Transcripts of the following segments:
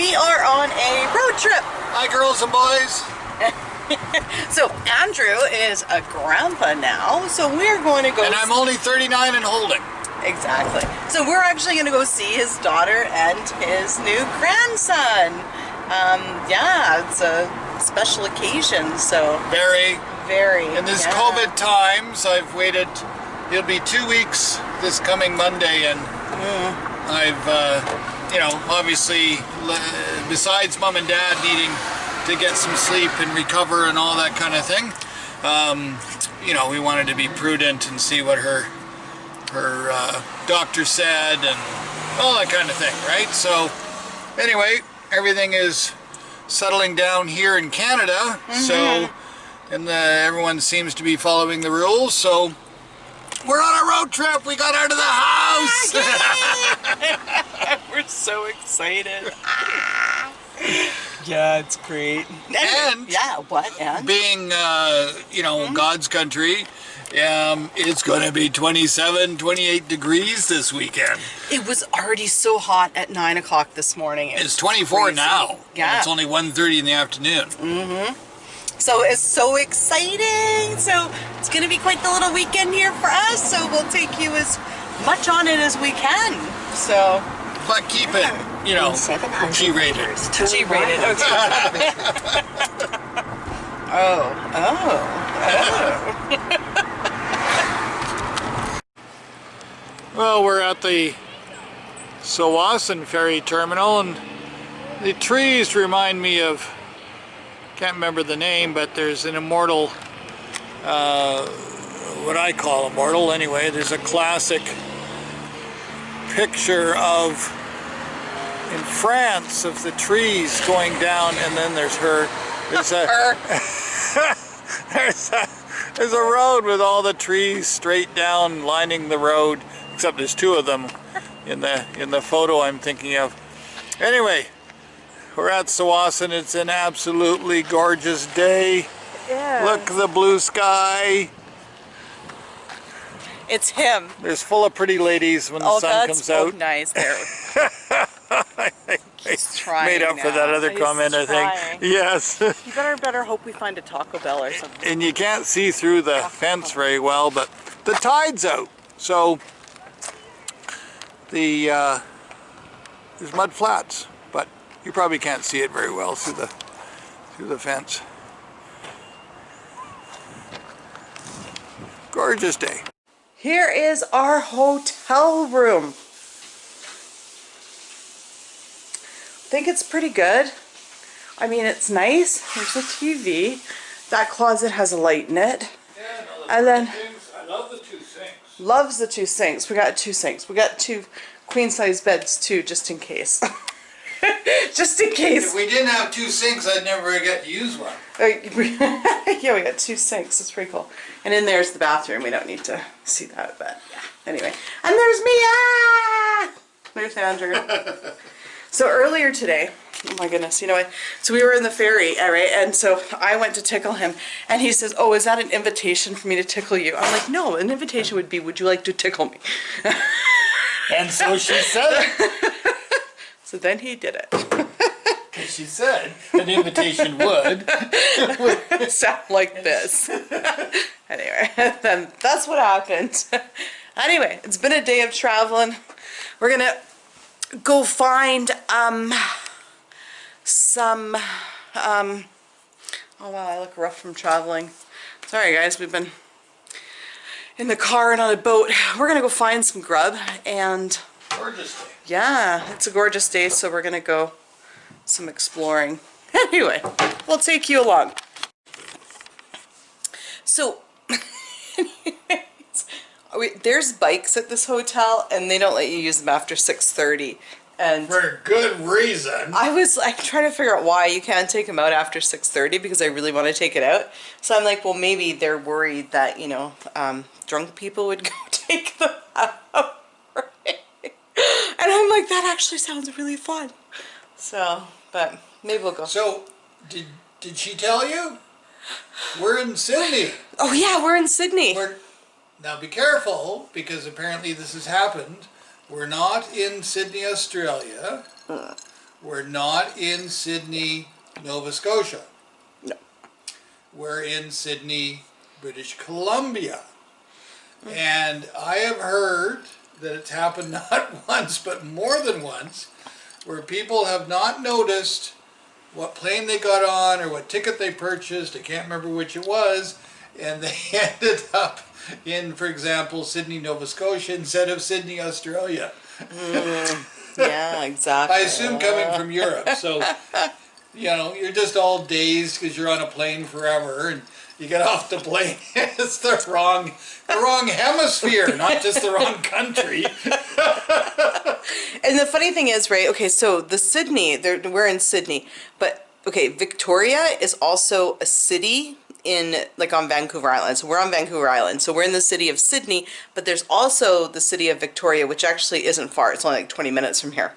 we are on a road trip. Hi, girls and boys. So Andrew is a grandpa now, so we're going to go. And I'm only 39 and holding. Exactly. So we're actually going to go see his daughter and his new grandson. Yeah, it's a special occasion, so. Very. In this COVID times, I've waited, it'll be 2 weeks this coming Monday, and I've, you know, obviously, besides mom and dad needing to get some sleep and recover and all that kind of thing, you know, we wanted to be prudent and see what her doctor said and all that kind of thing, right? So, anyway, everything is settling down here in Canada, so, and everyone seems to be following the rules, so we're on a road trip. We got out of the house. We're so excited. Yeah, it's great. And yeah, what? And being, you know, God's country, it's going to be 27, 28 degrees this weekend. It was already so hot at 9 o'clock this morning. It's 24 crazy. Now. Yeah. It's only 1:30 in the afternoon. So it's so exciting. So it's going to be quite the little weekend here for us. So we'll take you as much on it as we can. So. But keep it, you know, G-rated. G-rated, okay. Oh. Well, we're at the Ferry terminal, and the trees remind me of, can't remember the name, but there's an immortal, what I call immortal anyway, there's a classic picture of, in France, of the trees going down, and then there's her. There's a there's a road with all the trees straight down lining the road, except there's two of them in the photo I'm thinking of. Anyway, we're at Tsawwassen. It's an absolutely gorgeous day. Yeah. Look at the blue sky. It's him. There's full of pretty ladies when the sun comes out. Oh, nice there. I think He's trying made up now. for that other comment, I think. Yes. You better hope we find a Taco Bell or something. And you can't see through the fence very well, but the tide's out. So there's mud flats, but you probably can't see it very well through the fence. Gorgeous day. Here is our hotel room. I think it's pretty good. I mean, it's nice. There's a TV. That closet has a light in it. Yeah, no, and then I love the two sinks. Loves the two sinks. We got two sinks. We got two queen size beds too, just in case. Just in case. If we didn't have two sinks, I'd never get to use one. Yeah, we got two sinks. It's pretty cool. And in there's the bathroom. We don't need to see that, but yeah. Anyway. And there's me. Ah! There's Andrew. So earlier today, oh my goodness, you know what? So we were in the ferry, right? And so I went to tickle him, and he says, "Oh, is that an invitation for me to tickle you?" I'm like, "No, an invitation would be, would you like to tickle me?" And so she said it. So then he did it. She said an invitation would sound like this. Anyway, then that's what happened. Anyway, it's been a day of traveling. We're gonna go find some oh wow, I look rough from traveling. Sorry guys, we've been in the car and on a boat. We're gonna go find some grub, and gorgeous day. Yeah, it's a gorgeous day, so we're gonna go some exploring. Anyway, we'll take you along. So, there's bikes at this hotel, and they don't let you use them after 6:30. And for good reason. I was like trying to figure out why you can't take them out after 6:30, because I really want to take it out. So I'm like, well, maybe they're worried that, you know, drunk people would go take them out. And I'm like, that actually sounds really fun. So, but maybe we'll go. So, did she tell you? We're in Sydney. Oh yeah, we're in Sydney. Now be careful, because apparently this has happened. We're not in Sydney, Australia. We're not in Sydney, Nova Scotia. No. We're in Sydney, British Columbia. And I have heard that it's happened not once, but more than once, where people have not noticed what plane they got on or what ticket they purchased. I can't remember which it was. And they ended up in, for example, Sydney, Nova Scotia instead of Sydney, Australia. Yeah, exactly. I assume coming from Europe. So, you know, you're just all dazed because you're on a plane forever and you get off the plane. It's the wrong hemisphere, not just the wrong country. And the funny thing is, right, okay, so the Sydney, we're in Sydney, but, okay, Victoria is also a city in, like, on Vancouver Island. So we're on Vancouver Island. So we're in the city of Sydney, but there's also the city of Victoria, which actually isn't far. It's only like 20 minutes from here.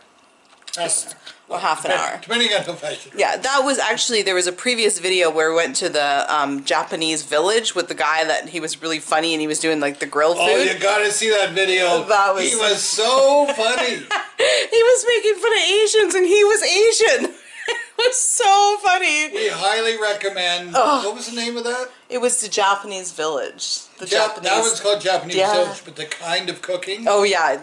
Well, half an hour. Depending on the fashion. Yeah, that was actually, there was a previous video where we went to the Japanese village with the guy that he was really funny and he was doing like the grill food. Oh, you gotta see that video. He was so funny. He was making fun of Asians and he was Asian. It was so funny. We highly recommend. Oh. What was the name of that? It was the Japanese village. That one's called Japanese village, but the kind of cooking. Oh yeah,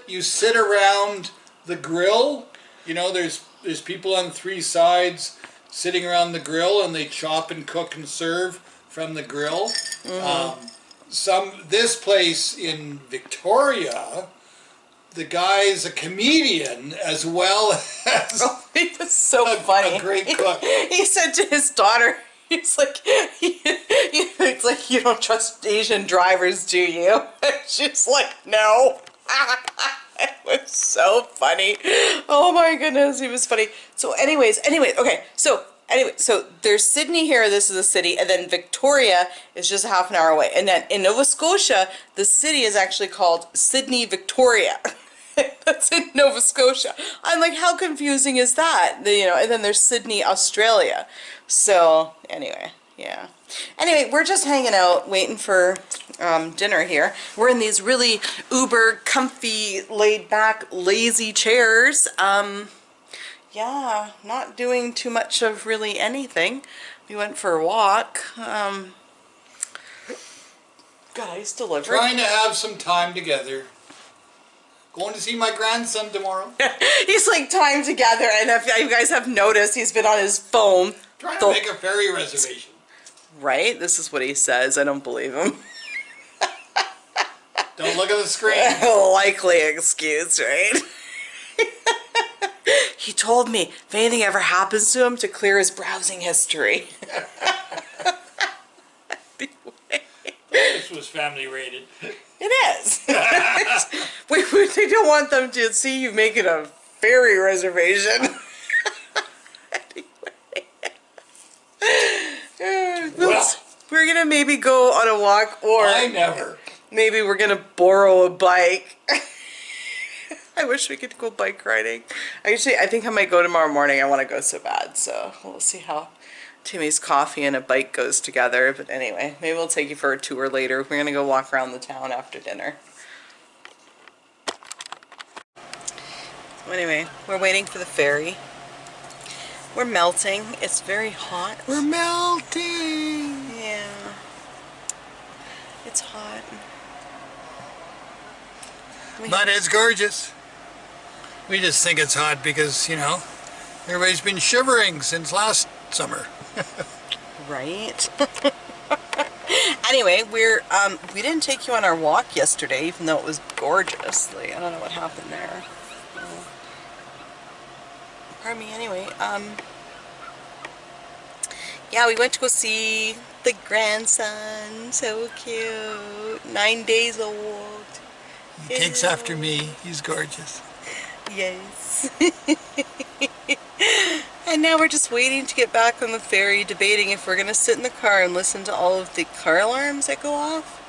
you sit around the grill. You know, there's people on three sides sitting around the grill, and they chop and cook and serve from the grill. This place in Victoria, the guy's a comedian as well as he was so funny. A great cook. He said to his daughter, he's like, it's like, you don't trust Asian drivers, do you? And she's like, no. It was so funny. Oh my goodness, he was funny. So anyways, okay. So there's Sydney here, this is a city, and then Victoria is just half an hour away. And then in Nova Scotia, the city is actually called Sydney, Victoria. That's in Nova Scotia. I'm like, how confusing is that? You know, and then there's Sydney, Australia. So anyway, yeah. Anyway, we're just hanging out, waiting for dinner here. We're in these really uber comfy, laid back, lazy chairs. Yeah, not doing too much of really anything. We went for a walk. Guys delivered. Trying to have some time together. Going to see my grandson tomorrow. He's like time together, and if you guys have noticed, he's been on his phone. Trying to make a ferry reservation. Right? This is what he says. I don't believe him. Don't look at the screen. Likely excuse, right? He told me if anything ever happens to him to clear his browsing history. This was family rated. It is. They don't want them to see you making a ferry reservation. Well, we're gonna maybe go on a walk, or maybe we're gonna borrow a bike. I wish we could go bike riding. Actually, I think I might go tomorrow morning. I want to go so bad, so we'll see how Timmy's coffee and a bike goes together. But anyway, maybe we'll take you for a tour later. We're gonna go walk around the town after dinner. Anyway, we're waiting for the ferry. We're melting. It's very hot. We're melting. Yeah. It's hot. But it's gorgeous. We just think it's hot because, you know, everybody's been shivering since last summer. Right. Anyway, we didn't take you on our walk yesterday, even though it was gorgeous. Like, I don't know what happened there. Pardon me. Anyway, yeah, we went to go see the grandson. So cute. 9 days old. He takes after me. He's gorgeous. Yes. And now we're just waiting to get back on the ferry, debating if we're going to sit in the car and listen to all of the car alarms that go off,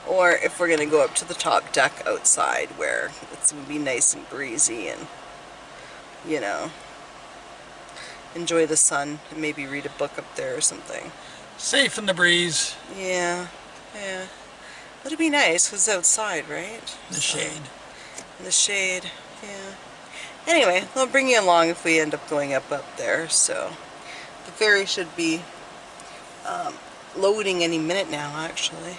or if we're going to go up to the top deck outside where it's going to be nice and breezy and, you know, enjoy the sun and maybe read a book up there or something. Safe in the breeze. Yeah, yeah. It'd be nice because it's outside, right? The shade. In the shade, yeah. Anyway, I'll bring you along if we end up going up there. So the ferry should be loading any minute now, actually.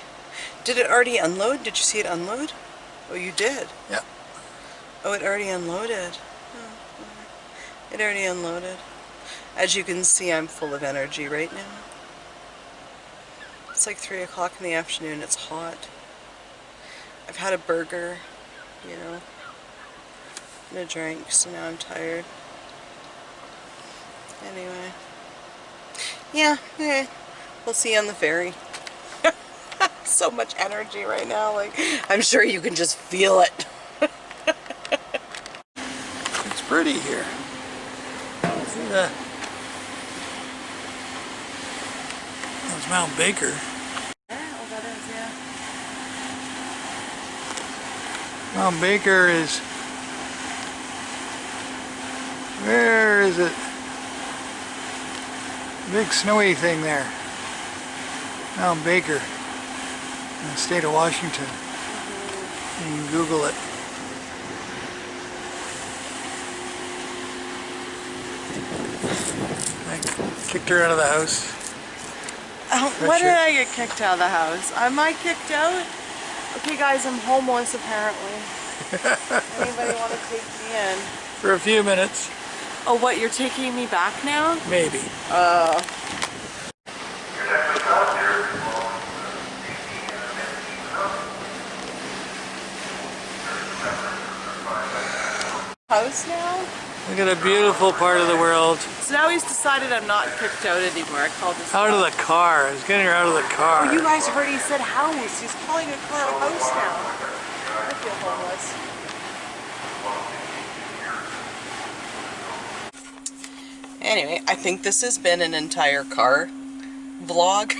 Did it already unload? Did you see it unload? Oh, you did? Yeah. Oh, it already unloaded. Oh, it already unloaded. As you can see, I'm full of energy right now. It's like 3 o'clock in the afternoon. It's hot. I've had a burger, you know, and a drink, so now I'm tired. Anyway. Yeah, okay. We'll see you on the ferry. So much energy right now, like, I'm sure you can just feel it. It's pretty here. See that? That's Mount Baker. Oh, that is, yeah. Mount Baker is... Where is it? Big snowy thing there. Mount Baker. In the state of Washington. You can Google it. I kicked her out of the house. Why did I get kicked out of the house? Am I kicked out? Okay guys, I'm homeless apparently. Anybody want to take me in? For a few minutes. Oh, what, you're taking me back now? Maybe. House now? Look at a beautiful part of the world. So now he's decided I'm not kicked out anymore. I called this Out of the car. I was getting her out of the car. Oh, you guys heard he said house. He's calling a car a house now. I feel homeless. Anyway, I think this has been an entire car vlog.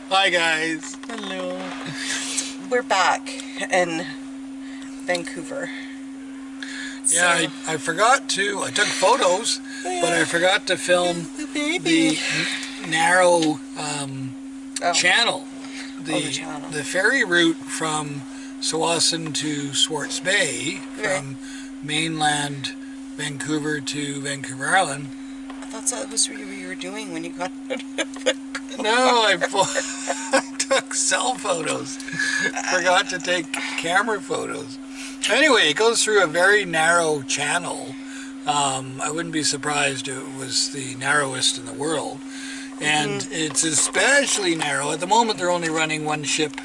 Hi guys. Hello. We're back in Vancouver. Yeah, I forgot to, I took photos, but I forgot to film the narrow channel. The ferry route from Tsawwassen to Swartz Bay, from mainland Vancouver to Vancouver Island. I thought that was what you were doing when you got No, I took cell photos. Forgot to take camera photos. Anyway, it goes through a very narrow channel. I wouldn't be surprised if it was the narrowest in the world. And it's especially narrow. At the moment, they're only running one ship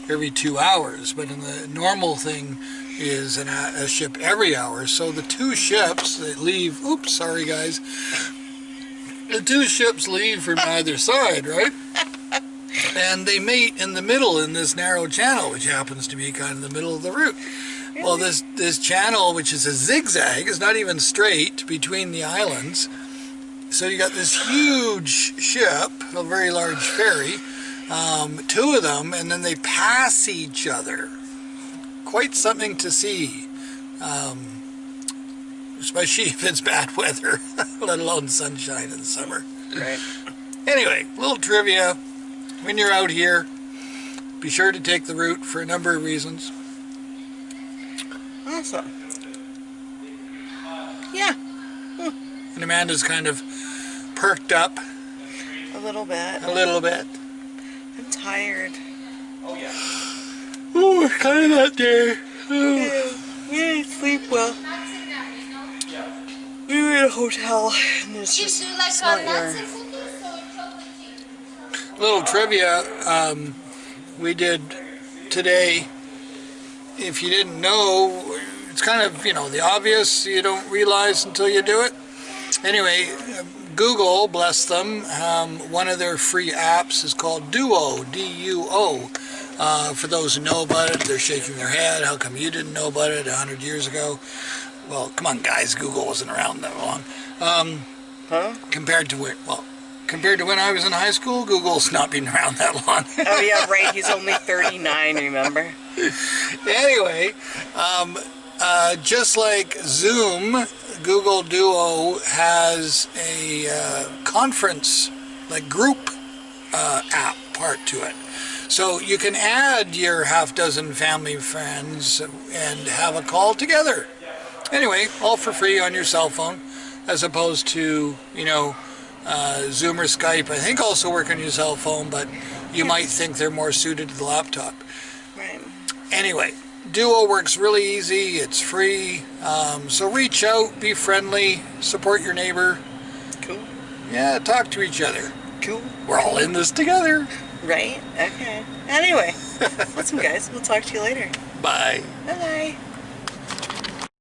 every 2 hours. But in the normal thing is a ship every hour. So the two ships that leave... Oops, sorry guys. The two ships leave from either side, right? And they meet in the middle in this narrow channel, which happens to be kind of the middle of the route. Well, this channel, which is a zigzag, is not even straight between the islands. So you got this huge ship, a very large ferry, two of them, and then they pass each other. Quite something to see, especially if it's bad weather, let alone sunshine in the summer. Right. Anyway, little trivia. When you're out here, be sure to take the route for a number of reasons. Awesome. Yeah. And Amanda's kind of perked up. A little bit. A little bit. I'm tired. Oh, it's kind of that day. Yeah, we didn't sleep well. We were in a hotel and it's just it's not your... Little trivia we did today. If you didn't know, it's kind of, you know, the obvious you don't realize until you do it. Anyway, Google, bless them, one of their free apps is called Duo, D-U-O. For those who know about it, they're shaking their head. How come you didn't know about it 100 years ago? Well, come on guys, Google wasn't around that long. Compared to when I was in high school, Google's not been around that long. Oh yeah, right, he's only 39, remember? Anyway, just like Zoom, Google Duo has a conference, like group app part to it. So you can add your half-dozen family friends and have a call together. Anyway, all for free on your cell phone, as opposed to, Zoom or Skype. I think also work on your cell phone, but you might think they're more suited to the laptop. Right. Anyway, Duo works really easy. It's free. So reach out, be friendly, support your neighbor. Cool. Yeah, talk to each other. Cool. We're all in this together. Right? Okay. Anyway, awesome guys. We'll talk to you later. Bye. Bye-bye.